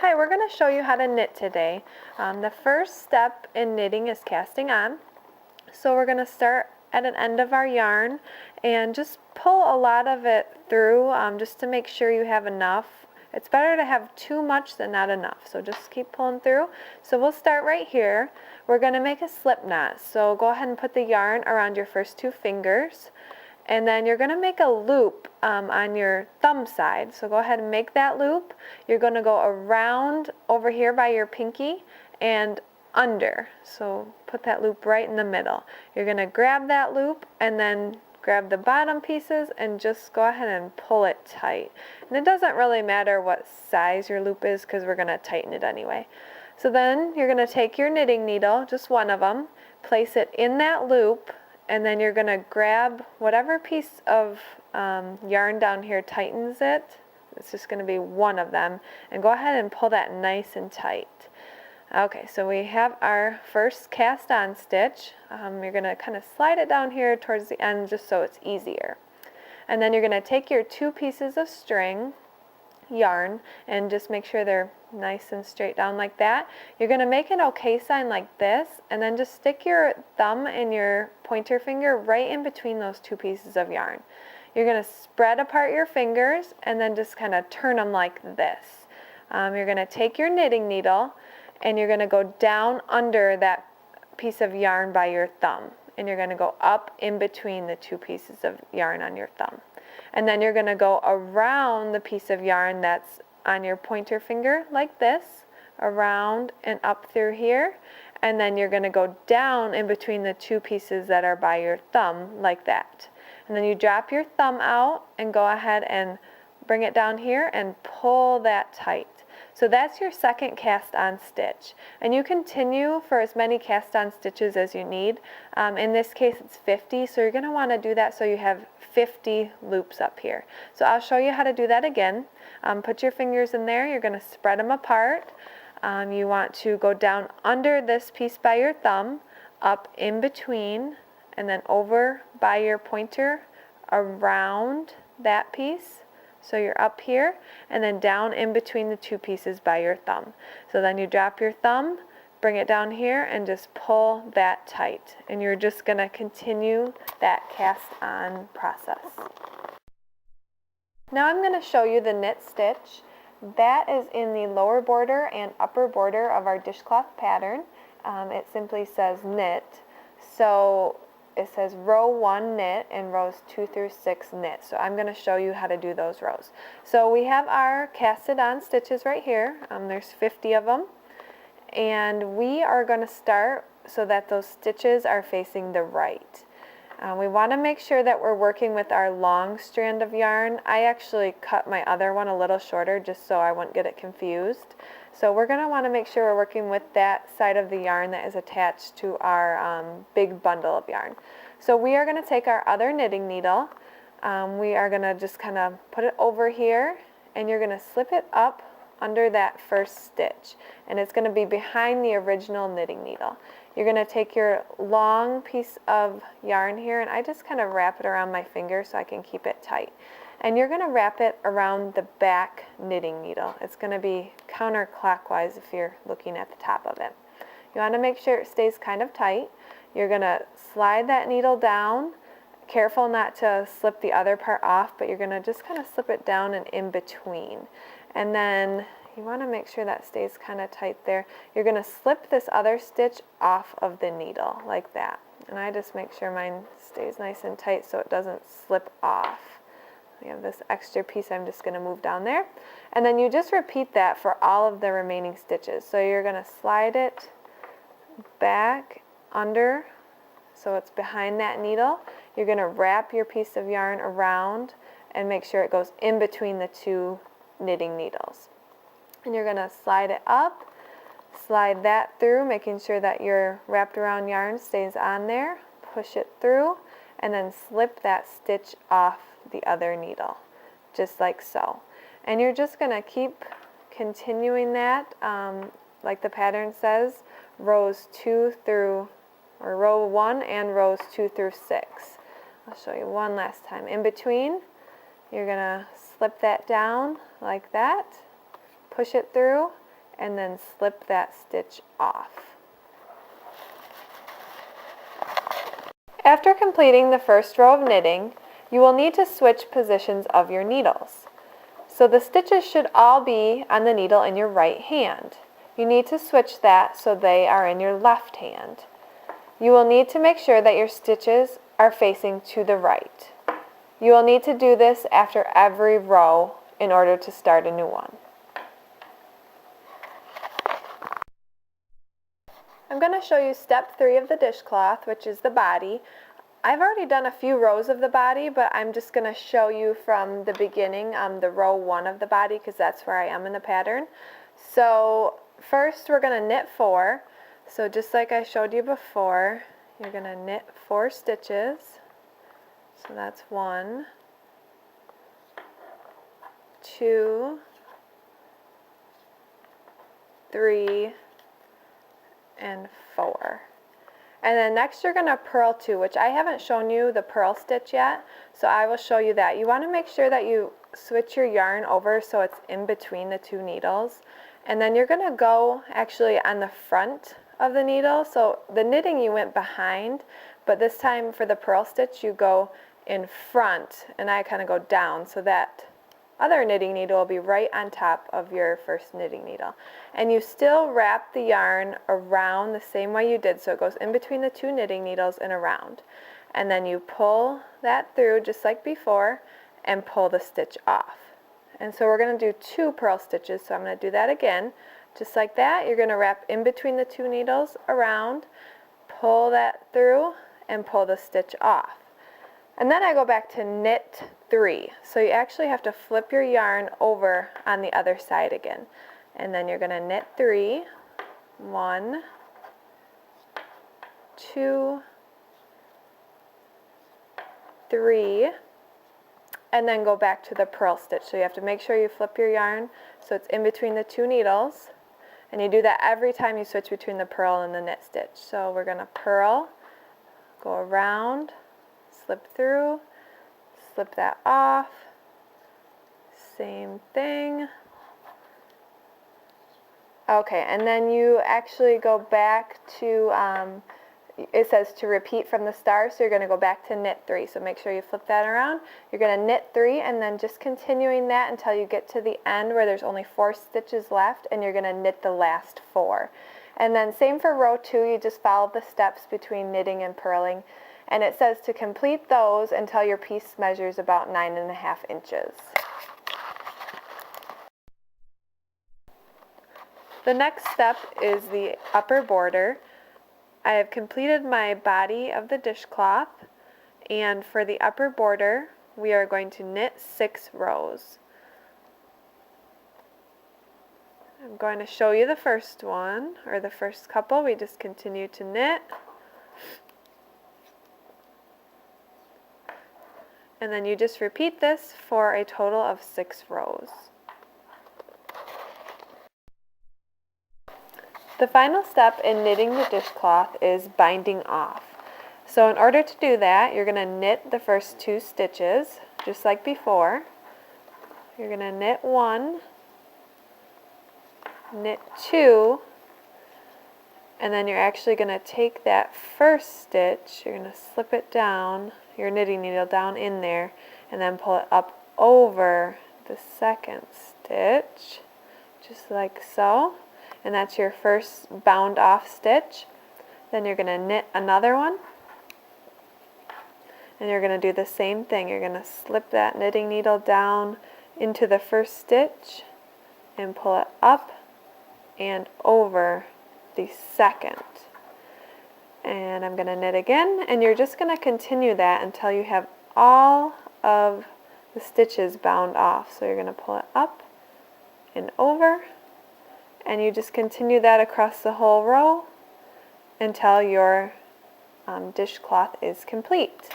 Hi, we're going to show you how to knit today. The first step in knitting is casting on. So we're going to start at an end of our yarn and just pull a lot of it through just to make sure you have enough. It's better to have too much than not enough, so just keep pulling through. So we'll start right here. We're going to make a slip knot. So go ahead and put the yarn around your first two fingers. And then you're going to make a loop on your thumb side. So go ahead and make that loop. You're going to go around over here by your pinky and under. So put that loop right in the middle. You're going to grab that loop and then grab the bottom pieces and just go ahead and pull it tight. And it doesn't really matter what size your loop is because we're going to tighten it anyway. So then you're going to take your knitting needle, just one of them, place it in that loop, and then you're going to grab whatever piece of yarn down here tightens it. It's just going to be one of them. And go ahead and pull that nice and tight. Okay, so we have our first cast on stitch. You're going to kind of slide it down here towards the end just so it's easier. And then you're going to take your two pieces of string, yarn, and just make sure they're nice and straight down like that. You're going to make an OK sign like this, and then just stick your thumb and your pointer finger right in between those two pieces of yarn. You're going to spread apart your fingers and then just kind of turn them like this. You're going to take your knitting needle and you're going to go down under that piece of yarn by your thumb, and you're going to go up in between the two pieces of yarn on your thumb. And then you're going to go around the piece of yarn that's on your pointer finger like this, around and up through here, and then you're going to go down in between the two pieces that are by your thumb like that. And then you drop your thumb out and go ahead and bring it down here and pull that tight. So that's your second cast on stitch, and you continue for as many cast on stitches as you need. In this case it's 50, so you're going to want to do that so you have 50 loops up here. So I'll show you how to do that again. Put your fingers in there, you're going to spread them apart. You want to go down under this piece by your thumb, up in between, and then over by your pointer around that piece. So you're up here and then down in between the two pieces by your thumb. So then you drop your thumb, bring it down here and just pull that tight. And you're just going to continue that cast on process. Now I'm going to show you the knit stitch. That is in the lower border and upper border of our dishcloth pattern. It simply says knit. So it says row 1 knit and rows 2 through 6 knit. So I'm going to show you how to do those rows. So we have our casted on stitches right here. There's 50 of them. And we are going to start so that those stitches are facing the right. We want to make sure that we're working with our long strand of yarn. I actually cut my other one a little shorter just so I wouldn't get it confused. So we're going to want to make sure we're working with that side of the yarn that is attached to our big bundle of yarn. So we are going to take our other knitting needle. We are going to just kind of put it over here, and you're going to slip it up under that first stitch. And it's going to be behind the original knitting needle. You're going to take your long piece of yarn here, and I just kind of wrap it around my finger so I can keep it tight. And you're going to wrap it around the back knitting needle. It's going to be counterclockwise if you're looking at the top of it. You want to make sure it stays kind of tight. You're going to slide that needle down. Careful not to slip the other part off, but you're going to just kind of slip it down and in between. And then you want to make sure that stays kind of tight there. You're going to slip this other stitch off of the needle like that. And I just make sure mine stays nice and tight so it doesn't slip off. We have this extra piece I'm just going to move down there. And then you just repeat that for all of the remaining stitches. So you're going to slide it back under so it's behind that needle. You're going to wrap your piece of yarn around and make sure it goes in between the two knitting needles. And you're going to slide it up, slide that through, making sure that your wrapped around yarn stays on there. Push it through and then slip that stitch off the other needle, just like so. And you're just going to keep continuing that, like the pattern says, rows 2 through, or row 1 and rows 2 through 6. I'll show you one last time. In between, you're going to slip that down like that, push it through, and then slip that stitch off. After completing the first row of knitting, you will need to switch positions of your needles. So the stitches should all be on the needle in your right hand. You need to switch that so they are in your left hand. You will need to make sure that your stitches are facing to the right. You will need to do this after every row in order to start a new one. I'm going to show you step 3 of the dishcloth, which is the body. I've already done a few rows of the body, but I'm just going to show you from the beginning, the row 1 of the body, because that's where I am in the pattern. So first we're going to knit 4. So just like I showed you before, you're going to knit 4 stitches. So that's 1, 2, 3, and 4. And then next you're going to purl 2, which I haven't shown you the purl stitch yet, so I will show you that. You want to make sure that you switch your yarn over so it's in between the 2 needles. And then you're going to go actually on the front of the needle. So the knitting you went behind, but this time for the purl stitch you go in front, and I kind of go down, so that other knitting needle will be right on top of your first knitting needle. And you still wrap the yarn around the same way you did, so it goes in between the 2 knitting needles and around. And then you pull that through just like before and pull the stitch off. And so we're going to do 2 purl stitches, so I'm going to do that again. Just like that, you're going to wrap in between the 2 needles around, pull that through, and pull the stitch off. And then I go back to knit 3. So you actually have to flip your yarn over on the other side again. And then you're going to knit 3, 1, 2, 3, and then go back to the purl stitch. So you have to make sure you flip your yarn so it's in between the 2 needles. And you do that every time you switch between the purl and the knit stitch. So we're going to purl, go around, slip through, slip that off, same thing. Okay, and then you actually go back to, it says to repeat from the start, so you're going to go back to knit 3. So make sure you flip that around. You're going to knit 3 and then just continuing that until you get to the end where there's only 4 stitches left, and you're going to knit the last 4. And then same for row 2, you just follow the steps between knitting and purling. And it says to complete those until your piece measures about 9.5 inches. The next step is the upper border. I have completed my body of the dishcloth, and for the upper border we are going to knit 6 rows. I'm going to show you the first one, or the first couple. We just continue to knit. And then you just repeat this for a total of 6 rows. The final step in knitting the dishcloth is binding off. So in order to do that, you're going to knit the first 2 stitches, just like before. You're going to knit 1, knit 2, and then you're actually going to take that first stitch, you're going to slip it down, your knitting needle down in there, and then pull it up over the second stitch, just like so. And that's your first bound off stitch. Then you're going to knit another one, and you're going to do the same thing. You're going to slip that knitting needle down into the first stitch and pull it up and over the second. And I'm going to knit again, and you're just going to continue that until you have all of the stitches bound off. So you're going to pull it up and over, and you just continue that across the whole row until your dishcloth is complete.